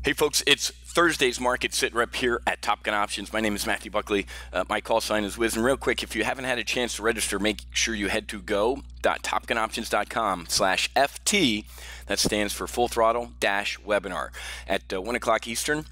Hey folks, it's Thursday's market SITREP here at Top Gun Options. My name is Matthew Buckley. My call sign is Wiz. And real quick, if you haven't had a chance to register, make sure you head to go.topgunoptions.com/FT. That stands for Full Throttle Webinar. At 1 o'clock Eastern,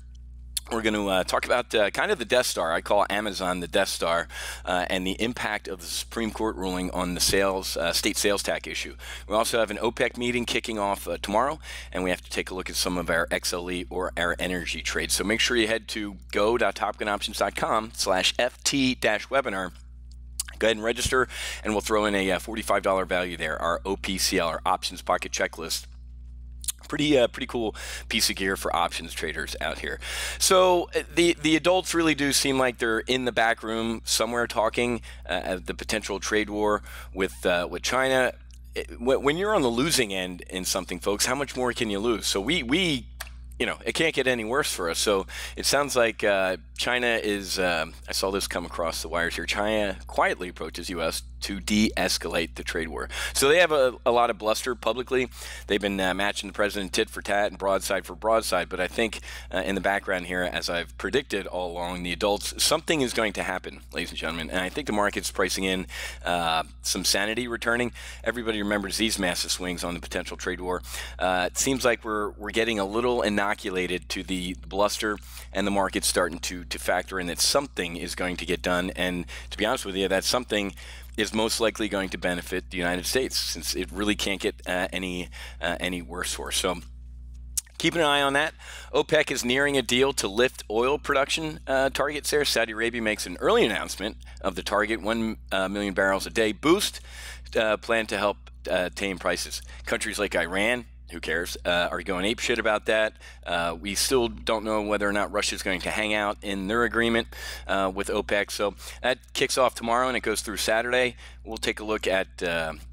we're going to talk about kind of the Death Star. I call Amazon the Death Star, and the impact of the Supreme Court ruling on the state sales tax issue. We also have an OPEC meeting kicking off tomorrow, and we have to take a look at some of our XLE or our energy trades. So make sure you head to go.topgunoptions.com/FT-webinar. Go ahead and register, and we'll throw in a $45 value there, our OPCL, our Options Pocket Checklist. Pretty cool piece of gear for options traders out here. So the adults really do seem like they're in the back room somewhere talking the potential trade war with China. When you're on the losing end in something, folks, how much more can you lose? So we you know, it can't get any worse for us. So it sounds like China is, I saw this come across the wires here, China quietly approaches U.S. to de-escalate the trade war. So they have a lot of bluster publicly. They've been matching the president tit for tat and broadside for broadside. But I think in the background here, as I've predicted all along, the adults, something is going to happen, ladies and gentlemen. And I think the market's pricing in some sanity returning. Everybody remembers these massive swings on the potential trade war. It seems like we're getting a little inoculated to the bluster, and the market's starting to factor in that something is going to get done. And to be honest with you, that something is most likely going to benefit the United States, since it really can't get any worse for us. So keep an eye on that. OPEC is nearing a deal to lift oil production targets there. Saudi Arabia makes an early announcement of the target, 1 million barrels a day boost, plan to help tame prices. Countries like Iran, who cares, are going apeshit about that. We still don't know whether or not Russia's going to hang out in their agreement with OPEC. So that kicks off tomorrow, and it goes through Saturday. We'll take a look at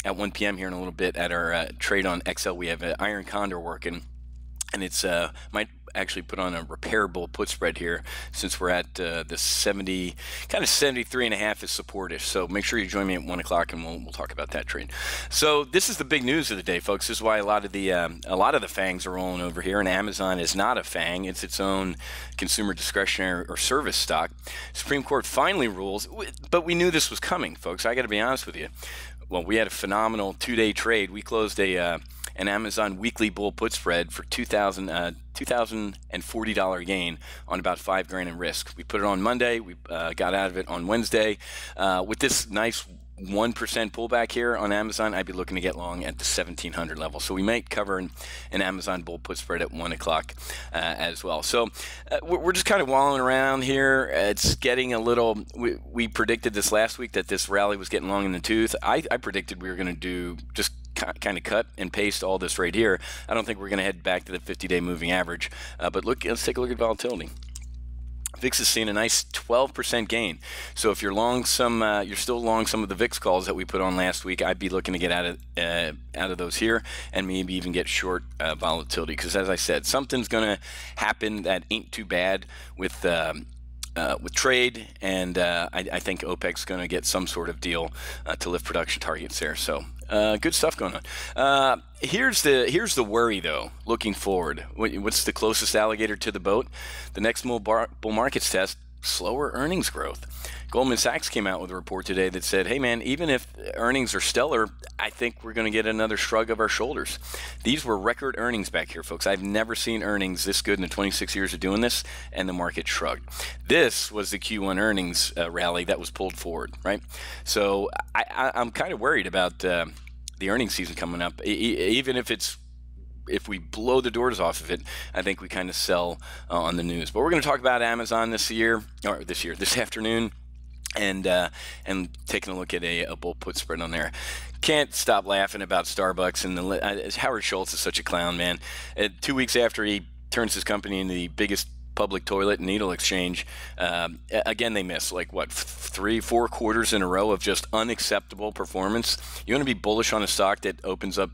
1 p.m. here in a little bit at our trade on XL. We have an Iron Condor working, and it's might actually put on a repairable put spread here, since we're at the 70, kind of 73.5 is supportish. So make sure you join me at 1 o'clock, and we'll talk about that trade. So this is the big news of the day, folks. This is why a lot of the FANGs are rolling over here, and Amazon is not a FANG. It's its own consumer discretionary or service stock. Supreme Court finally rules, but we knew this was coming, folks. I got to be honest with you. Well, we had a phenomenal two-day trade. We closed an Amazon weekly bull put spread for $2,040 gain on about $5 grand in risk. We put it on Monday. We got out of it on Wednesday. With this nice 1% pullback here on Amazon, I'd be looking to get long at the 1700 level. So we might cover an Amazon bull put spread at 1 o'clock as well. So we're just kind of wallowing around here. It's getting a little, we predicted this last week that this rally was getting long in the tooth. I predicted we were going to do just kind of cut and paste all this right here. I don't think we're going to head back to the 50-day moving average. But let's take a look at volatility. VIX is seeing a nice 12% gain. So if you're long some, you're still long some of the VIX calls that we put on last week, I'd be looking to get out of those here, and maybe even get short volatility. Because as I said, something's going to happen that ain't too bad with trade, and I think OPEC's going to get some sort of deal to lift production targets there. So good stuff going on. Here's the worry, though, looking forward. What's the closest alligator to the boat? The next bull markets test, slower earnings growth. Goldman Sachs came out with a report today that said, hey, man, even if earnings are stellar, I think we're going to get another shrug of our shoulders. These were record earnings back here, folks. I've never seen earnings this good in the 26 years of doing this, and the market shrugged. This was the Q1 earnings rally that was pulled forward, right? So I'm kind of worried about the earnings season coming up. Even if we blow the doors off of it, I think we kind of sell on the news. But we're going to talk about Amazon this afternoon, and taking a look at a bull put spread on there. Can't stop laughing about Starbucks, and Howard Schultz is such a clown, man. 2 weeks after he turns his company into the biggest public toilet and needle exchange, again they miss, like what, 3-4 quarters in a row of just unacceptable performance. You want to be bullish on a stock that opens up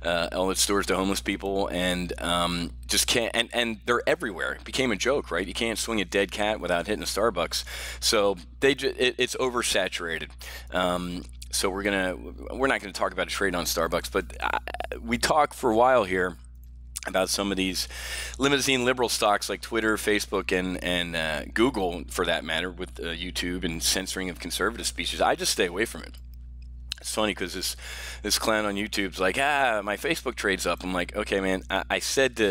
all its stores to homeless people, and just can't, and they're everywhere. It became a joke, right? You can't swing a dead cat without hitting a Starbucks. So it's oversaturated. So we're not gonna talk about a trade on Starbucks, but we talked for a while here about some of these limousine liberal stocks like Twitter, Facebook, and Google, for that matter, with YouTube and censoring of conservative speeches. I just stay away from it. It's funny because this clown on YouTube's like, my Facebook trade's up. I'm like, okay, man. I said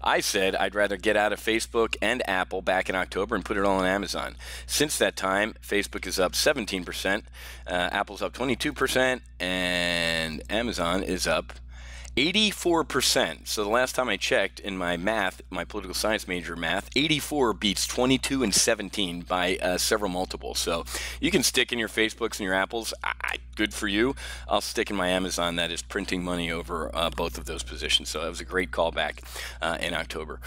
I'd rather get out of Facebook and Apple back in October and put it all on Amazon. Since that time, Facebook is up 17%, Apple's up 22%, and Amazon is up 84%. So the last time I checked in my math, my political science major math, 84 beats 22 and 17 by several multiples. So you can stick in your Facebooks and your Apples. Good for you. I'll stick in my Amazon that is printing money over both of those positions. So that was a great callback in October.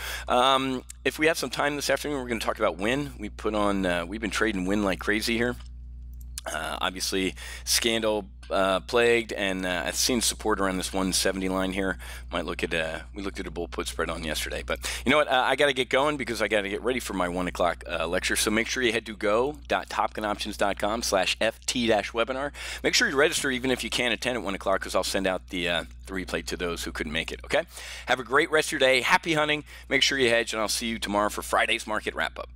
If we have some time this afternoon, we're going to talk about WIN. We've been trading WIN like crazy here. Obviously, scandal plagued, and I've seen support around this 170 line here. We looked at a bull put spread on yesterday, but you know what? I got to get going because I got to get ready for my 1 o'clock lecture. So make sure you head to go.topgunoptions.com/ft-webinar. Make sure you register even if you can't attend at 1 o'clock because I'll send out the replay to those who couldn't make it. Okay. Have a great rest of your day. Happy hunting. Make sure you hedge, and I'll see you tomorrow for Friday's market wrap up.